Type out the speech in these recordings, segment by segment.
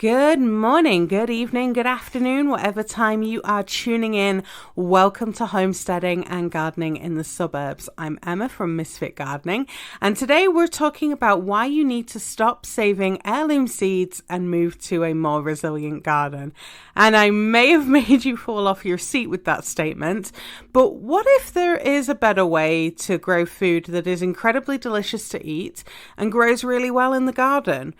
Good morning, good evening, good afternoon, whatever time you are tuning in. Welcome to Homesteading and Gardening in the Suburbs. I'm Emma from Misfit Gardening, and today we're talking about why you need to stop saving heirloom seeds and move to a more resilient garden. And I may have made you fall off your seat with that statement, but what if there is a better way to grow food that is incredibly delicious to eat and grows really well in the garden?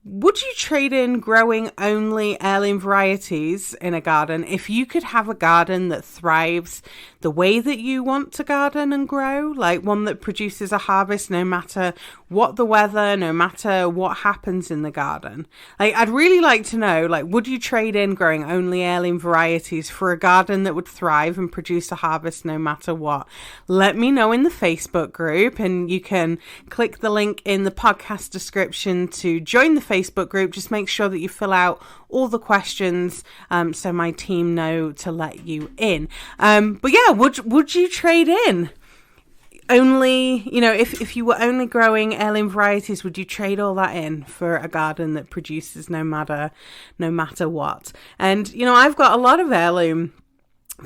Would you trade in growing only heirloom varieties in a garden if you could have a garden that thrives the way that you want to garden and grow, like one that produces a harvest no matter what the weather, no matter what happens in the garden? I'd really like to know, would you trade in growing only heirloom varieties for a garden that would thrive and produce a harvest no matter what? Let me know in the Facebook group, and you can click the link in the podcast description to join the Facebook group. Just make sure that you fill out all the questions so my team know to let you in. But yeah, would you trade in only, if you were only growing heirloom varieties, would you trade all that in for a garden that produces no matter what? And I've got a lot of heirloom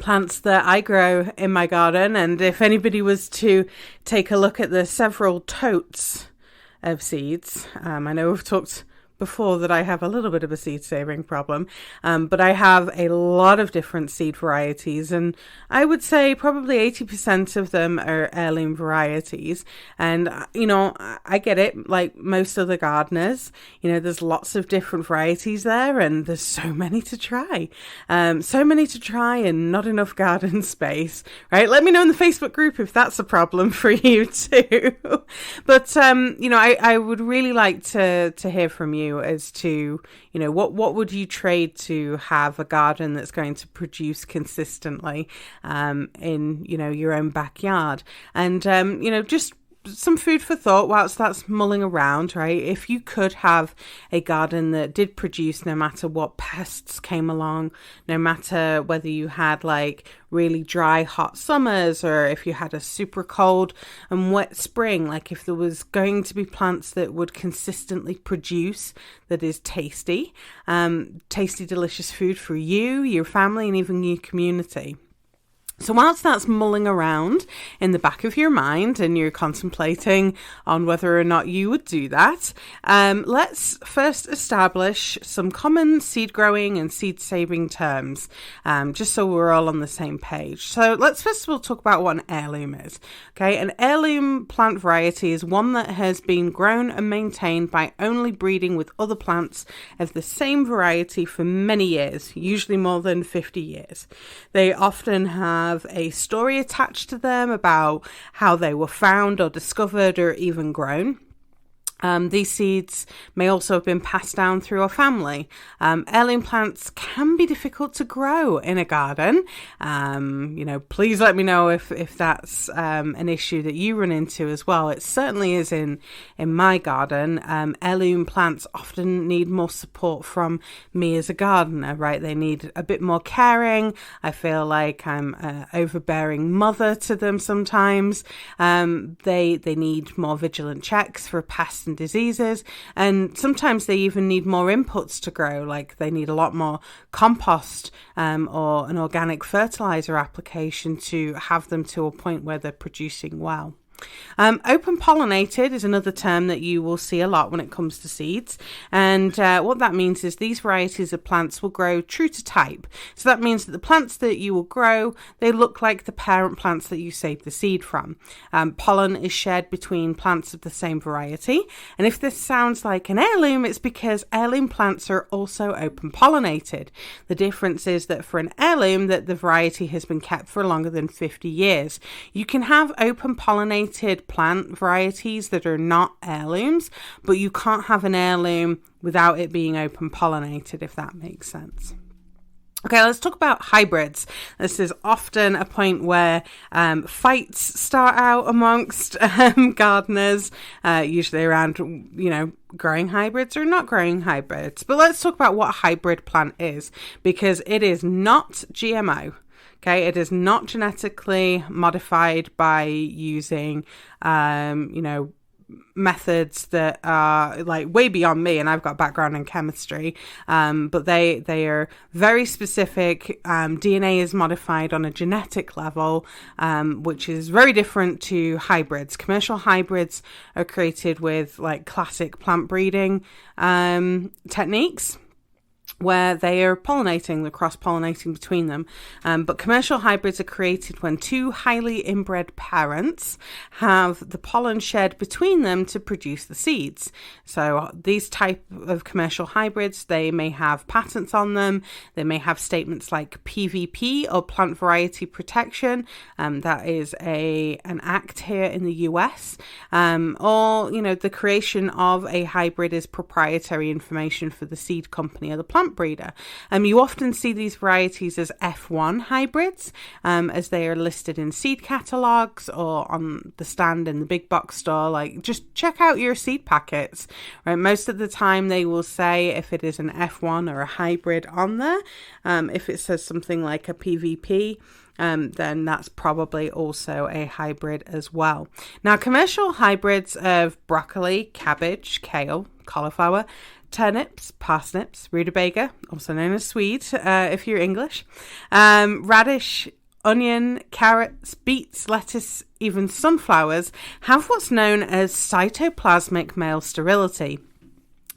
plants that I grow in my garden, and if anybody was to take a look at the several totes of seeds, I know we've talked before that I have a little bit of a seed saving problem, but I have a lot of different seed varieties, and I would say probably 80% of them are heirloom varieties. And I get it, like most other gardeners, there's lots of different varieties there, and there's so many to try and not enough garden space, right? Let me know in the Facebook group if that's a problem for you too. But I would really like to hear from you as to, what would you trade to have a garden that's going to produce consistently in, your own backyard. And, just some food for thought whilst that's mulling around, right? If you could have a garden that did produce no matter what pests came along, no matter whether you had really dry, hot summers, or if you had a super cold and wet spring, if there was going to be plants that would consistently produce that is tasty, delicious food for you, your family, and even your community. So whilst that's mulling around in the back of your mind and you're contemplating on whether or not you would do that, let's first establish some common seed growing and seed saving terms, just so we're all on the same page. So let's first of all talk about what an heirloom is. Okay, an heirloom plant variety is one that has been grown and maintained by only breeding with other plants of the same variety for many years, usually more than 50 years. They often have a story attached to them about how they were found or discovered or even grown. These seeds may also have been passed down through a family. Heirloom plants can be difficult to grow in a garden. Please let me know if that's an issue that you run into as well. It certainly is in my garden. Heirloom plants often need more support from me as a gardener, right? They need a bit more caring. I feel like I'm an overbearing mother to them sometimes. They need more vigilant checks for pests and diseases, and sometimes they even need more inputs to grow, they need a lot more compost or an organic fertilizer application to have them to a point where they're producing well. Open pollinated is another term that you will see a lot when it comes to seeds, and what that means is these varieties of plants will grow true to type. So that means that the plants that you will grow, they look like the parent plants that you saved the seed from. Pollen is shared between plants of the same variety, and if this sounds like an heirloom, it's because heirloom plants are also open pollinated. The difference is that for an heirloom, that the variety has been kept for longer than 50 years. You can have open pollinated plant varieties that are not heirlooms, but you can't have an heirloom without it being open pollinated, if that makes sense. Okay, let's talk about hybrids. This is often a point where fights start out amongst gardeners, usually around, growing hybrids or not growing hybrids. But let's talk about what a hybrid plant is, because it is not GMO. Okay, it is not genetically modified by using, methods that are like way beyond me, and I've got a background in chemistry, but they are very specific. DNA is modified on a genetic level, which is very different to hybrids. Commercial hybrids are created with like classic plant breeding techniques, where they are pollinating, the cross-pollinating between them. But commercial hybrids are created when two highly inbred parents have the pollen shed between them to produce the seeds. So these type of commercial hybrids, they may have patents on them. They may have statements like PVP, or plant variety protection. That is an act here in the US. Or, the creation of a hybrid is proprietary information for the seed company or the plant breeder. You often see these varieties as F1 hybrids, as they are listed in seed catalogs or on the stand in the big box store. Like, just check out your seed packets, right? Most of the time they will say if it is an F1 or a hybrid on there. If it says something like a PVP, then that's probably also a hybrid as well. Now, commercial hybrids of broccoli, cabbage, kale, cauliflower, turnips, parsnips, rutabaga, also known as Swede if you're English, radish, onion, carrots, beets, lettuce, even sunflowers have what's known as cytoplasmic male sterility.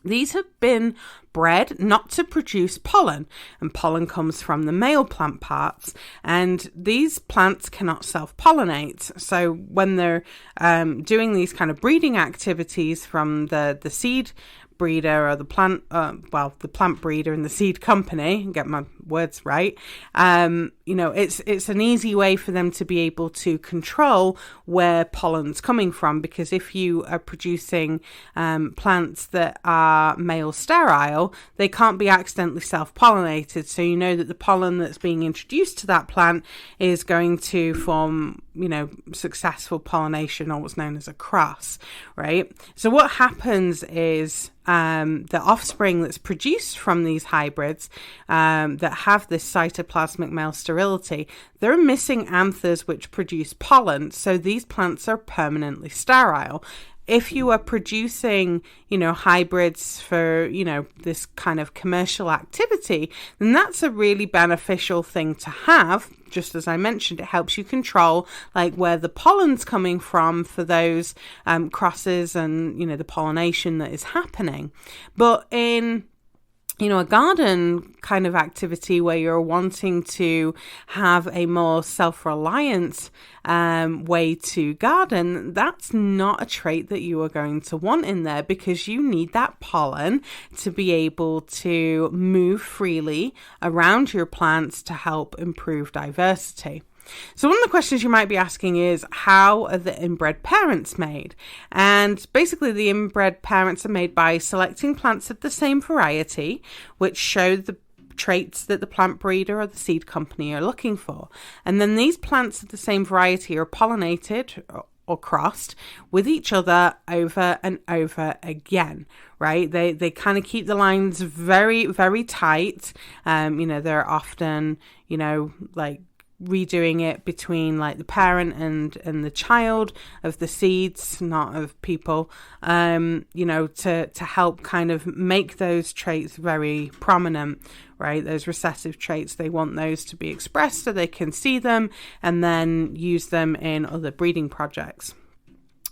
These have been bred not to produce pollen, and pollen comes from the male plant parts, and these plants cannot self-pollinate. So when they're doing these kind of breeding activities from the seed breeder or the plant breeder and the seed company, get my words right, it's an easy way for them to be able to control where pollen's coming from, because if you are producing plants that are male sterile, they can't be accidentally self-pollinated. So you know that the pollen that's being introduced to that plant is going to form successful pollination, or what's known as a cross, right? So what happens is the offspring that's produced from these hybrids that have this cytoplasmic male sterility, they're missing anthers which produce pollen, so these plants are permanently sterile. If you are producing, hybrids for, this kind of commercial activity, then that's a really beneficial thing to have. Just as I mentioned, it helps you control like where the pollen's coming from for those crosses and, the pollination that is happening. But in a garden kind of activity where you're wanting to have a more self-reliant way to garden, that's not a trait that you are going to want in there, because you need that pollen to be able to move freely around your plants to help improve diversity. So one of the questions you might be asking is, how are the inbred parents made? And basically the inbred parents are made by selecting plants of the same variety, which show the traits that the plant breeder or the seed company are looking for. And then these plants of the same variety are pollinated or crossed with each other over and over again, right? They kind of keep the lines very, very tight. They're often, like redoing it between like the parent and the child of the seeds, not of people, to help kind of make those traits very prominent, right? Those recessive traits, they want those to be expressed so they can see them and then use them in other breeding projects.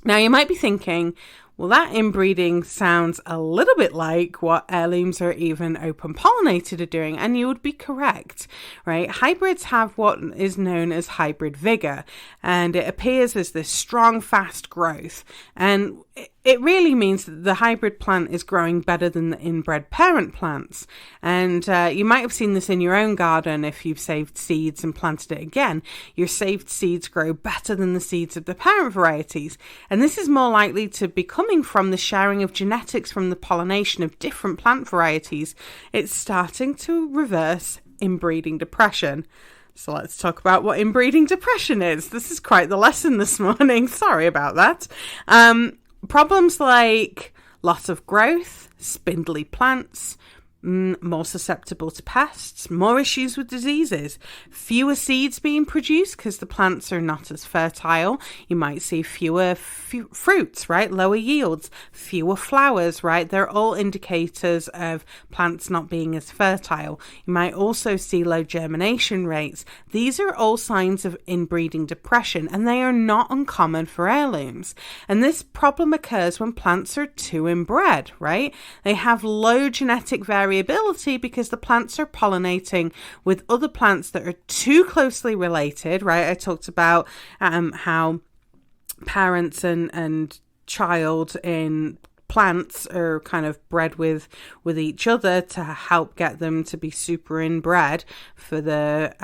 Now you might be thinking, well, that inbreeding sounds a little bit like what heirlooms or even open pollinated are doing, and you would be correct, right? Hybrids have what is known as hybrid vigor, and it appears as this strong, fast growth. And it really means that the hybrid plant is growing better than the inbred parent plants. And you might have seen this in your own garden if you've saved seeds and planted it again. Your saved seeds grow better than the seeds of the parent varieties. And this is more likely to be coming from the sharing of genetics from the pollination of different plant varieties. It's starting to reverse inbreeding depression. So let's talk about what inbreeding depression is. This is quite the lesson this morning. Sorry about that. Problems like loss of growth, spindly plants, more susceptible to pests, more issues with diseases, fewer seeds being produced because the plants are not as fertile. You might see fewer fruits, right? Lower yields, fewer flowers, right? They're all indicators of plants not being as fertile. You might also see low germination rates. These are all signs of inbreeding depression, and they are not uncommon for heirlooms. And this problem occurs when plants are too inbred, right? They have low genetic variability because the plants are pollinating with other plants that are too closely related, right? I talked about how parents and child in plants are kind of bred with each other to help get them to be super inbred for the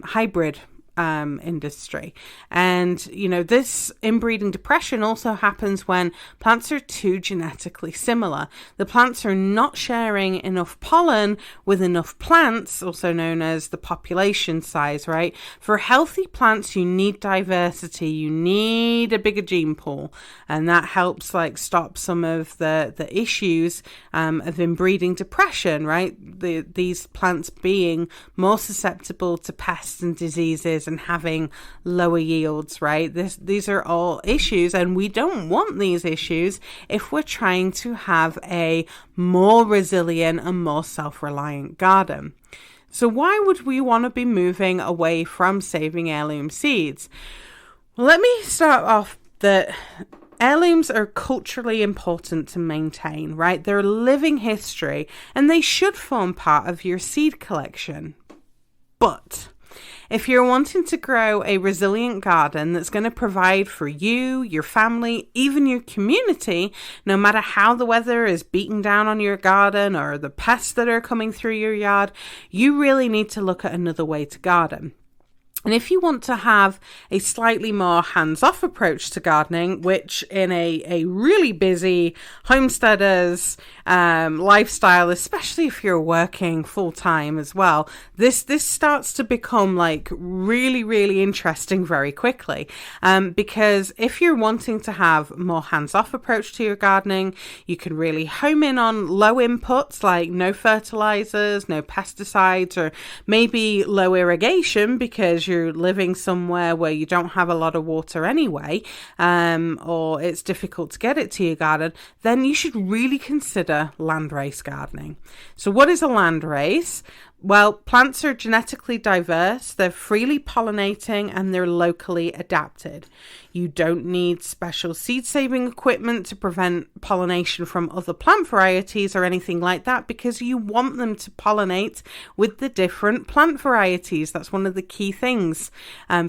hybrid industry. And this inbreeding depression also happens when plants are too genetically similar. The plants are not sharing enough pollen with enough plants, also known as the population size, right? For healthy plants, you need diversity, you need a bigger gene pool, and that helps stop some of the issues of inbreeding depression, right? These plants being more susceptible to pests and diseases and having lower yields, right? These are all issues, and we don't want these issues if we're trying to have a more resilient and more self-reliant garden. So why would we want to be moving away from saving heirloom seeds? Well, let me start off that heirlooms are culturally important to maintain, right? They're living history, and they should form part of your seed collection. But if you're wanting to grow a resilient garden that's going to provide for you, your family, even your community, no matter how the weather is beating down on your garden or the pests that are coming through your yard, you really need to look at another way to garden. And if you want to have a slightly more hands-off approach to gardening, which in a really busy homesteader's lifestyle, especially if you're working full-time as well, this starts to become really, really interesting very quickly. Because if you're wanting to have more hands-off approach to your gardening, you can really home in on low inputs like no fertilizers, no pesticides, or maybe low irrigation because you're living somewhere where you don't have a lot of water anyway, or it's difficult to get it to your garden, then you should really consider landrace gardening. So what is a landrace? Well, plants are genetically diverse, they're freely pollinating, and they're locally adapted. You don't need special seed-saving equipment to prevent pollination from other plant varieties or anything like that because you want them to pollinate with the different plant varieties. That's one of the key things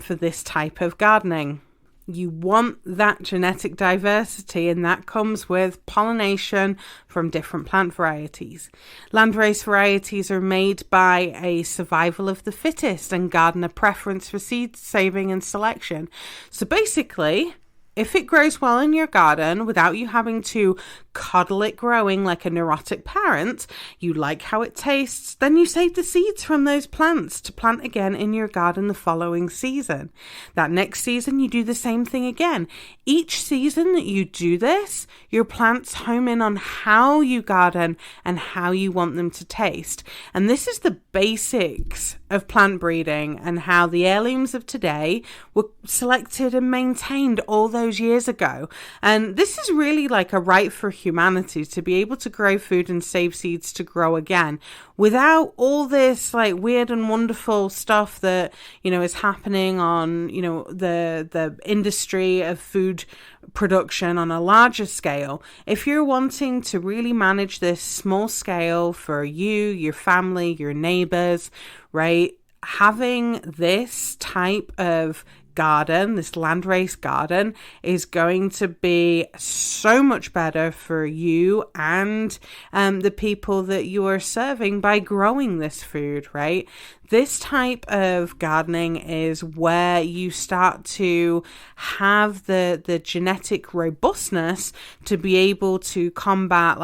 for this type of gardening. You want that genetic diversity, and that comes with pollination from different plant varieties. Landrace varieties are made by a survival of the fittest and gardener preference for seed saving and selection. So basically, if it grows well in your garden without you having to coddle it growing like a neurotic parent, you like how it tastes, then you save the seeds from those plants to plant again in your garden the following season. That next season, you do the same thing again. Each season that you do this, your plants home in on how you garden and how you want them to taste. And this is the basics of plant breeding and how the heirlooms of today were selected and maintained all those years ago. And this is really like a right for humanity to be able to grow food and save seeds to grow again without all this weird and wonderful stuff that is happening on the industry of food production on a larger scale. If you're wanting to really manage this small scale for you, your family, your neighbors, right, having this type of garden, this landrace garden, is going to be so much better for you and the people that you are serving by growing this food, right? This type of gardening is where you start to have the genetic robustness to be able to combat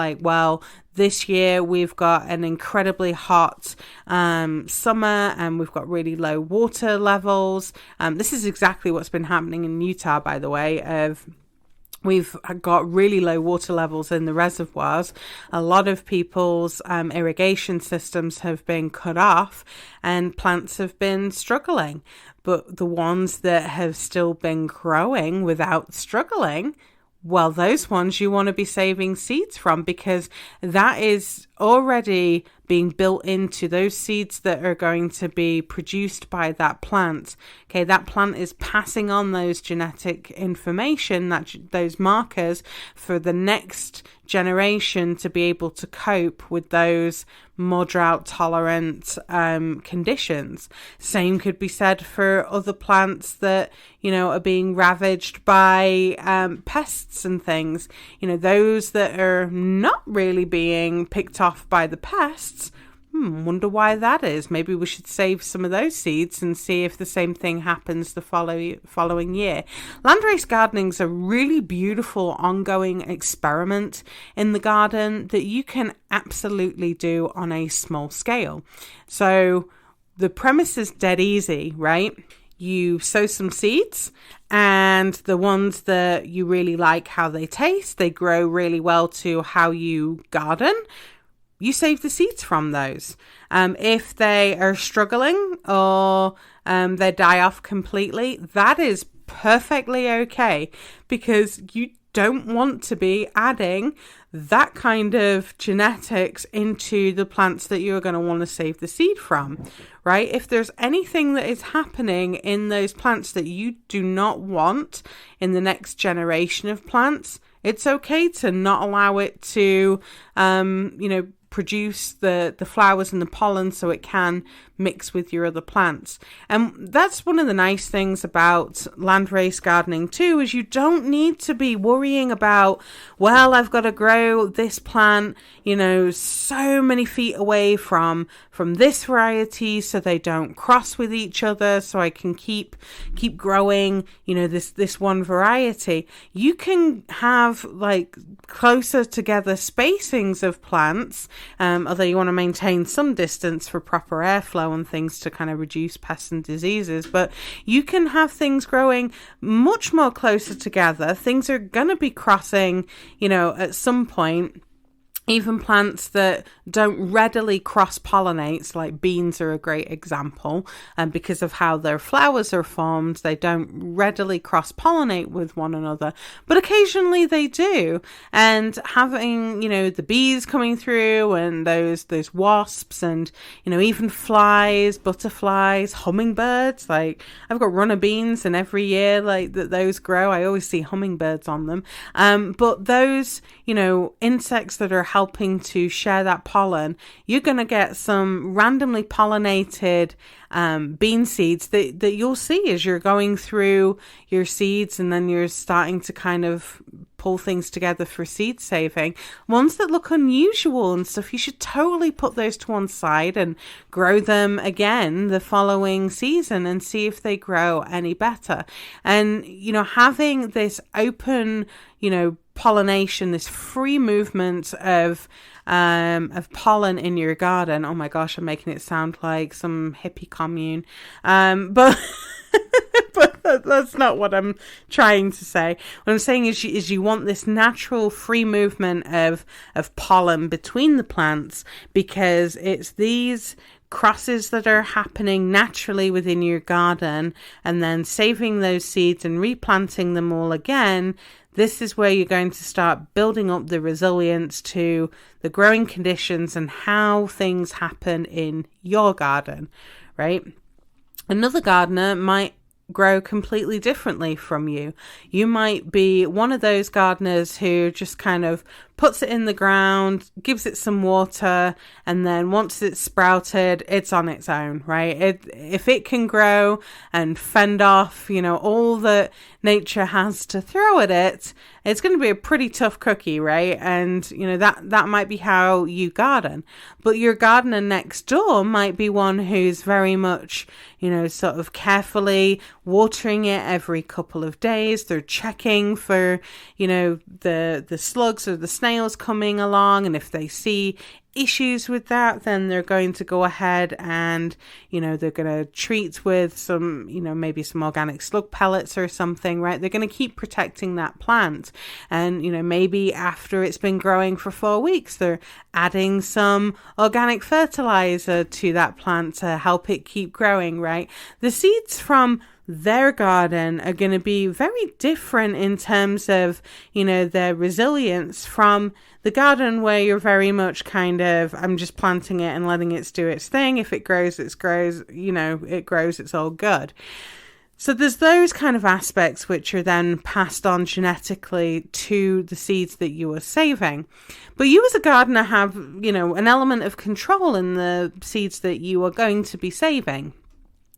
this year we've got an incredibly hot summer and we've got really low water levels. This is exactly what's been happening in Utah, by the way, of We've got really low water levels in the reservoirs. A lot of people's irrigation systems have been cut off and plants have been struggling. But the ones that have still been growing without struggling, well, those ones you want to be saving seeds from, because that is already being built into those seeds that are going to be produced by that plant. Okay, that plant is passing on those genetic information, those markers, for the next generation to be able to cope with those more drought tolerant conditions. Same could be said for other plants that, you know, are being ravaged by pests and things. You know, those that are not really being picked off by the pests. Wonder why that is. Maybe we should save some of those seeds and see if the same thing happens the following year. Landrace gardening is a really beautiful ongoing experiment in the garden that you can absolutely do on a small scale. So the premise is dead easy, right? You sow some seeds, and the ones that you really like how they taste, they grow really well to how you garden. You save the seeds from those. If they are struggling or they die off completely, that is perfectly okay, because you don't want to be adding that kind of genetics into the plants that you're going to want to save the seed from, right? If there's anything that is happening in those plants that you do not want in the next generation of plants, it's okay to not allow it to, produce the flowers and the pollen so it can mix with your other plants. And that's one of the nice things about landrace gardening too, is you don't need to be worrying about, well, I've got to grow this plant, you know, so many feet away from this variety so they don't cross with each other, so I can keep growing, you know, this one variety. You can have like closer together spacings of plants, although you want to maintain some distance for proper airflow and things to kind of reduce pests and diseases, but you can have things growing much more closer together. Things are going to be crossing, you know, at some point. Even plants that don't readily cross-pollinate, like beans are a great example, and because of how their flowers are formed, they don't readily cross-pollinate with one another, but occasionally they do. And having, you know, the bees coming through and those wasps and, you know, even flies, butterflies, hummingbirds, like I've got runner beans, and every year like that those grow, I always see hummingbirds on them. But those, you know, insects that are helping to share that pollen, you're going to get some randomly pollinated bean seeds that you'll see as you're going through your seeds, and then you're starting to kind of pull things together for seed saving. Ones that look unusual and stuff, you should totally put those to one side and grow them again the following season and see if they grow any better. And, you know, having this open, you know, pollination, this free movement of pollen in your garden. Oh my gosh, I'm making it sound like some hippie commune. But but that's not what I'm trying to say. What I'm saying is you want this natural free movement of pollen between the plants, because it's these crosses that are happening naturally within your garden, and then saving those seeds and replanting them all again. This is where you're going to start building up the resilience to the growing conditions and how things happen in your garden, right? Another gardener might grow completely differently from you. You might be one of those gardeners who just kind of puts it in the ground, gives it some water, and then once it's sprouted, it's on its own, right? If it can grow and fend off, you know, all that nature has to throw at it, it's going to be a pretty tough cookie, right? And, you know, that might be how you garden. But your gardener next door might be one who's very much, you know, sort of carefully watering it every couple of days. They're checking for, you know, the slugs or the snails coming along, and if they see issues with that, then they're going to go ahead and, they're going to treat with some, maybe some organic slug pellets or something, right? They're going to keep protecting that plant. And, maybe after it's been growing for 4 weeks, they're adding some organic fertilizer to that plant to help it keep growing, right? The seeds from their garden are going to be very different in terms of, their resilience from the garden where you're very much kind of, I'm just planting it and letting it do its thing. If it grows, it grows, it grows, it's all good. So there's those kind of aspects which are then passed on genetically to the seeds that you are saving. But you as a gardener have, an element of control in the seeds that you are going to be saving.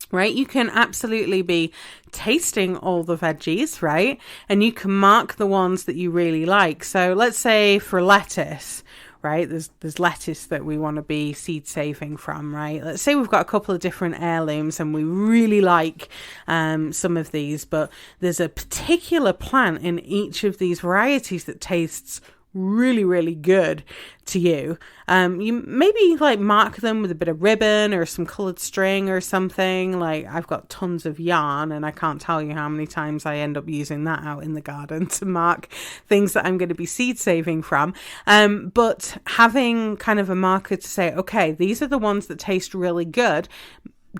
Right? You can absolutely be tasting all the veggies, right? And you can mark the ones that you really like. So let's say for lettuce, right? There's lettuce that we want to be seed saving from, right? Let's say we've got a couple of different heirlooms and we really like some of these, but there's a particular plant in each of these varieties that tastes really, really good to you. You maybe mark them with a bit of ribbon or some colored string or something. I've got tons of yarn and I can't tell you how many times I end up using that out in the garden to mark things that I'm going to be seed saving from. But having kind of a marker to say, okay, these are the ones that taste really good.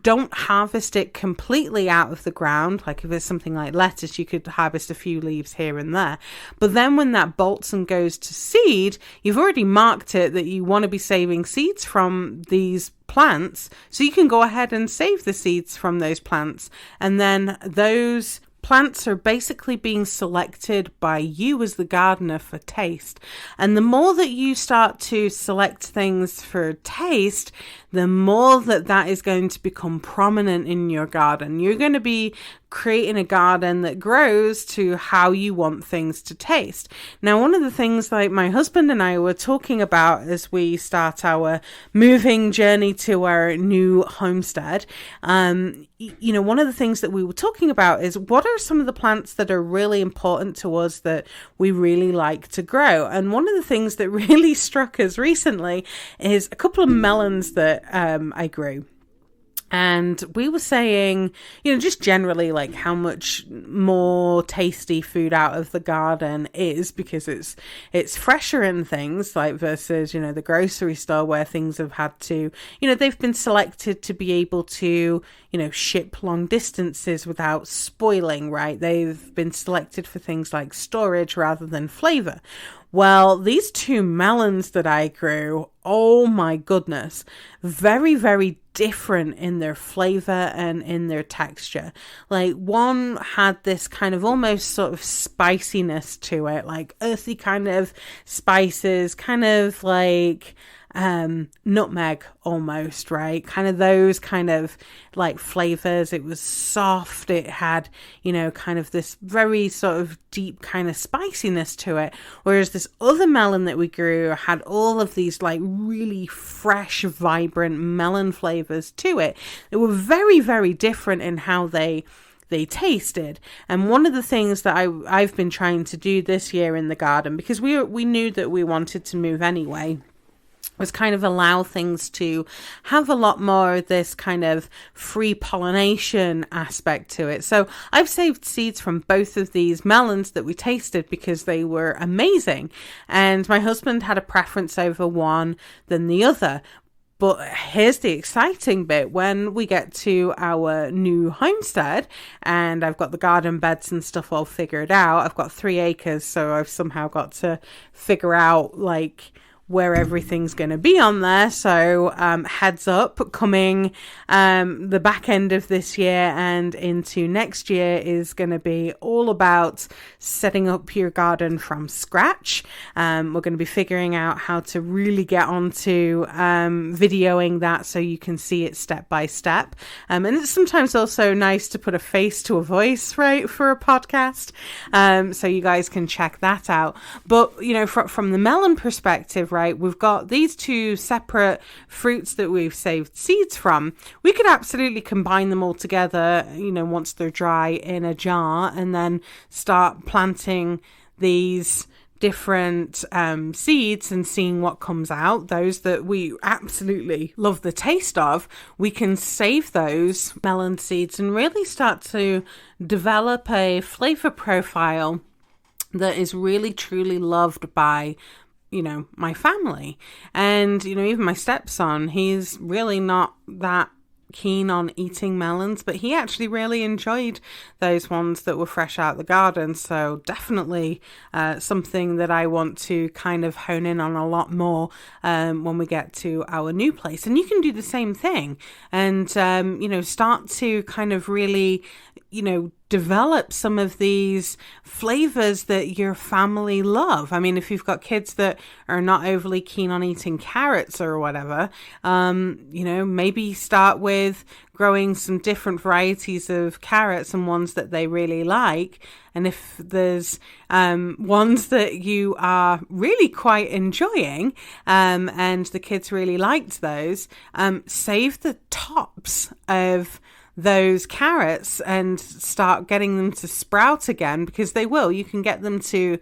Don't harvest it completely out of the ground. Like if it's something like lettuce, you could harvest a few leaves here and there. But then when that bolts and goes to seed, you've already marked it that you want to be saving seeds from these plants. So you can go ahead and save the seeds from those plants. And then those plants are basically being selected by you as the gardener for taste. And the more that you start to select things for taste, the more that is going to become prominent in your garden. You're going to be creating a garden that grows to how you want things to taste. Now, one of the things my husband and I were talking about as we start our moving journey to our new homestead, one of the things that we were talking about is what are some of the plants that are really important to us that we really like to grow. And one of the things that really struck us recently is a couple of melons that I grew. And we were saying, just generally how much more tasty food out of the garden is because it's fresher and things versus, the grocery store where things have had to, they've been selected to be able to, ship long distances without spoiling, right? They've been selected for things like storage rather than flavor. Well, these two melons that I grew, oh my goodness, very, very different in their flavor and in their texture. One had this kind of almost sort of spiciness to it, earthy kind of spices, kind of nutmeg almost, right? Kind of those kind of flavors. It was soft. It had, kind of this very sort of deep kind of spiciness to it. Whereas this other melon that we grew had all of these really fresh, vibrant melon flavors to it. They were very, very different in how they tasted. And one of the things that I've been trying to do this year in the garden, because we knew that we wanted to move anyway, was kind of allow things to have a lot more of this kind of free pollination aspect to it. So I've saved seeds from both of these melons that we tasted because they were amazing. And my husband had a preference over one than the other. But here's the exciting bit. When we get to our new homestead and I've got the garden beds and stuff all figured out, I've got 3 acres, so I've somehow got to figure out where everything's going to be on there. So heads up, coming the back end of this year and into next year is going to be all about setting up your garden from scratch. We're going to be figuring out how to really get onto videoing that so you can see it step by step. And it's sometimes also nice to put a face to a voice, right, for a podcast. So you guys can check that out. But, from the melon perspective, right, we've got these two separate fruits that we've saved seeds from. We could absolutely combine them all together, once they're dry in a jar and then start planting these different seeds and seeing what comes out. Those that we absolutely love the taste of, we can save those melon seeds and really start to develop a flavor profile that is really truly loved by my family. And even my stepson, he's really not that keen on eating melons, but he actually really enjoyed those ones that were fresh out the garden. So definitely something that I want to kind of hone in on a lot more when we get to our new place. And you can do the same thing and start to kind of really develop some of these flavors that your family love. I mean, if you've got kids that are not overly keen on eating carrots or whatever, maybe start with growing some different varieties of carrots and ones that they really like. And if there's ones that you are really quite enjoying and the kids really liked those, save the tops of those carrots and start getting them to sprout again, because they will. You can get them to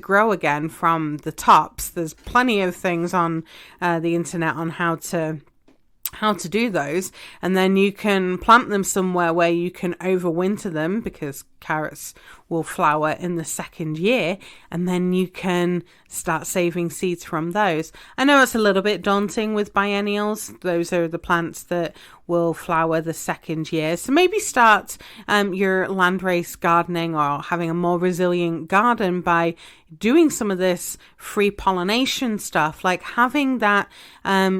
grow again from the tops. There's plenty of things on the internet on how to do those, and then you can plant them somewhere where you can overwinter them, because carrots will flower in the second year, and then you can start saving seeds from those. I know it's a little bit daunting with biennials. Those are the plants that will flower the second year. So maybe start your landrace gardening or having a more resilient garden by doing some of this free pollination stuff, like having that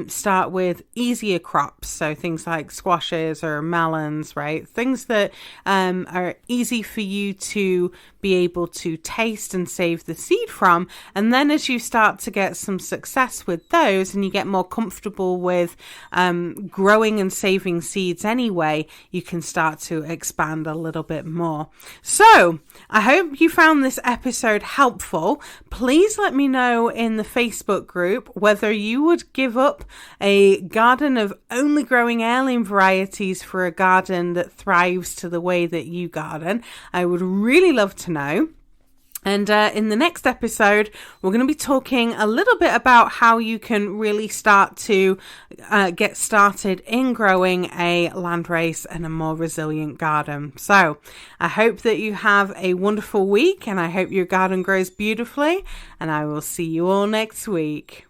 start with easier crops. So things like squashes or melons, right? Things that are easy for you to be able to taste and save the seed from. And then as you start to get some success with those and you get more comfortable with growing and saving seeds anyway, you can start to expand a little bit more. So I hope you found this episode helpful. Please let me know in the Facebook group whether you would give up a garden of only growing heirloom varieties for a garden that thrives to the way that you garden. I would really love to know. And in the next episode, we're going to be talking a little bit about how you can really start to get started in growing a landrace and a more resilient garden. So I hope that you have a wonderful week, and I hope your garden grows beautifully, and I will see you all next week.